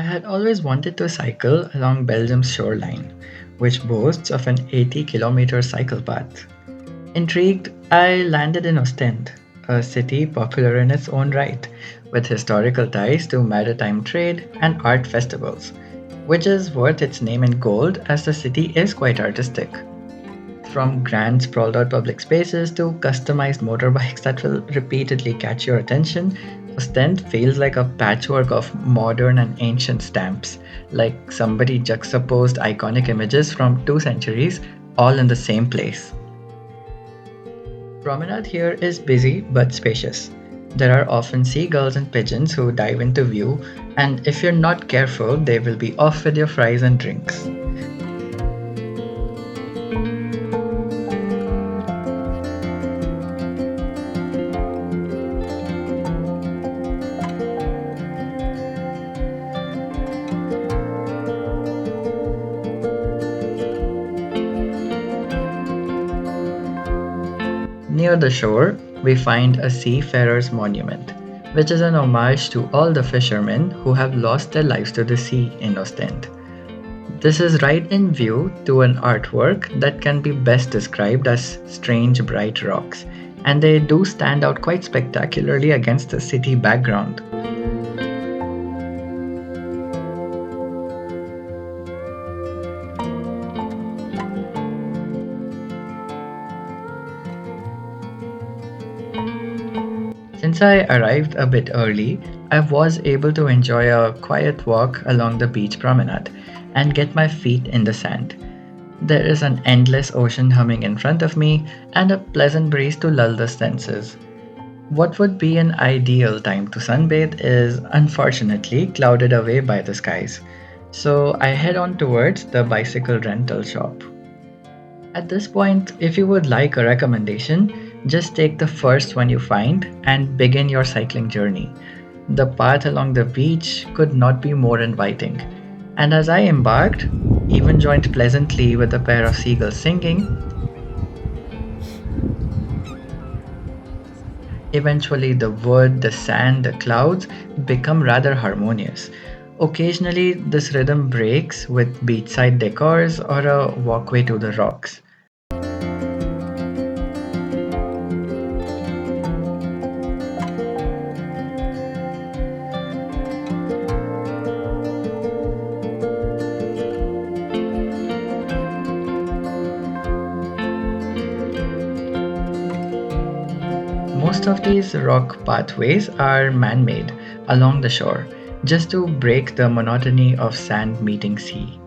had always wanted to cycle along Belgium's shoreline, which boasts of an 80-kilometer cycle path. Intrigued, I landed in Ostend, a city popular in its own right, with historical ties to maritime trade and art festivals, which is worth its name in gold as the city is quite artistic. From grand sprawled out public spaces to customized motorbikes that will repeatedly catch your attention, Ostend feels like a patchwork of modern and ancient stamps, like somebody juxtaposed iconic images from 2 centuries all in the same place. Promenade here is busy but spacious. There are often seagulls and pigeons who dive into view, and if you're not careful, they will be off with your fries and drinks. Near the shore, we find a seafarer's monument, which is an homage to all the fishermen who have lost their lives to the sea in Ostend. This is right in view to an artwork that can be best described as strange bright rocks, and they do stand out quite spectacularly against the city background. Since I arrived a bit early, I was able to enjoy a quiet walk along the beach promenade and get my feet in the sand. There is an endless ocean humming in front of me and a pleasant breeze to lull the senses. What would be an ideal time to sunbathe is unfortunately clouded away by the skies. So I head on towards the bicycle rental shop. At this point, if you would like a recommendation, just take the first one you find and begin your cycling journey. The path along the beach could not be more inviting. And as I embarked, even joined pleasantly with a pair of seagulls singing, eventually the wood, the sand, the clouds become rather harmonious. Occasionally, this rhythm breaks with beachside decors or a walkway to the rocks. Most of these rock pathways are man made along the shore, just to break the monotony of sand meeting sea.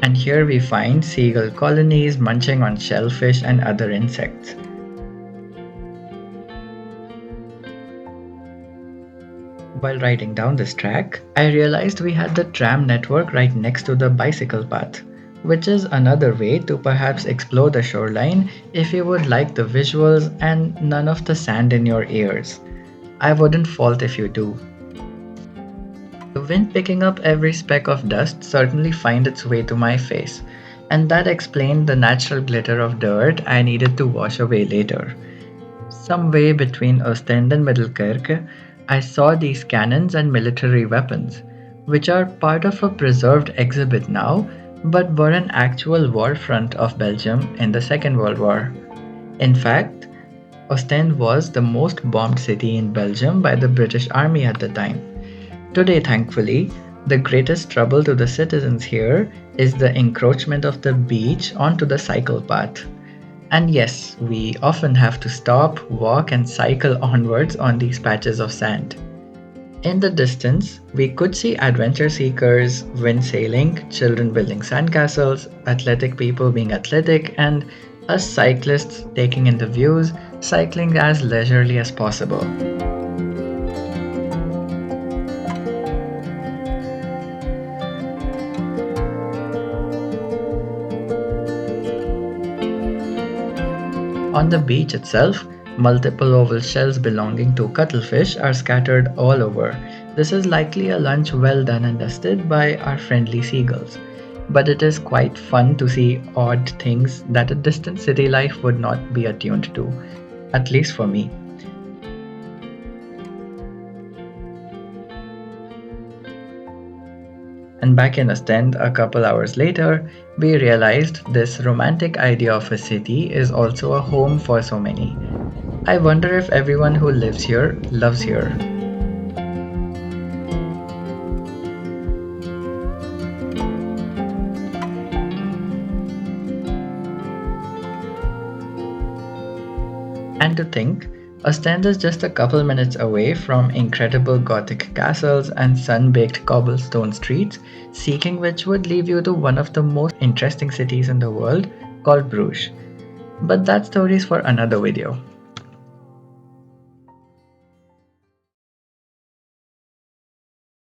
And here we find seagull colonies munching on shellfish and other insects. While riding down this track, I realized we had the tram network right next to the bicycle path, which is another way to perhaps explore the shoreline if you would like the visuals and none of the sand in your ears. I wouldn't fault if you do. The wind picking up every speck of dust certainly finds its way to my face, and that explained the natural glitter of dirt I needed to wash away later. Somewhere between Oostende and Middelkerke, I saw these cannons and military weapons, which are part of a preserved exhibit now, but were an actual war front of Belgium in the Second World War. In fact, Ostend was the most bombed city in Belgium by the British Army at the time. Today, thankfully, the greatest trouble to the citizens here is the encroachment of the beach onto the cycle path. And yes, we often have to stop, walk, and cycle onwards on these patches of sand. In the distance, we could see adventure seekers, wind sailing, children building sandcastles, athletic people being athletic, and us cyclists taking in the views, cycling as leisurely as possible. On the beach itself, multiple oval shells belonging to cuttlefish are scattered all over. This is likely a lunch well done and dusted by our friendly seagulls. But it is quite fun to see odd things that a distant city life would not be attuned to, at least for me. And back in Ostend, a couple hours later, we realized this romantic idea of a city is also a home for so many. I wonder if everyone who lives here loves here. And to think, Ostend is just a couple minutes away from incredible Gothic castles and sun baked cobblestone streets, seeking which would lead you to one of the most interesting cities in the world called Bruges. But that story is for another video.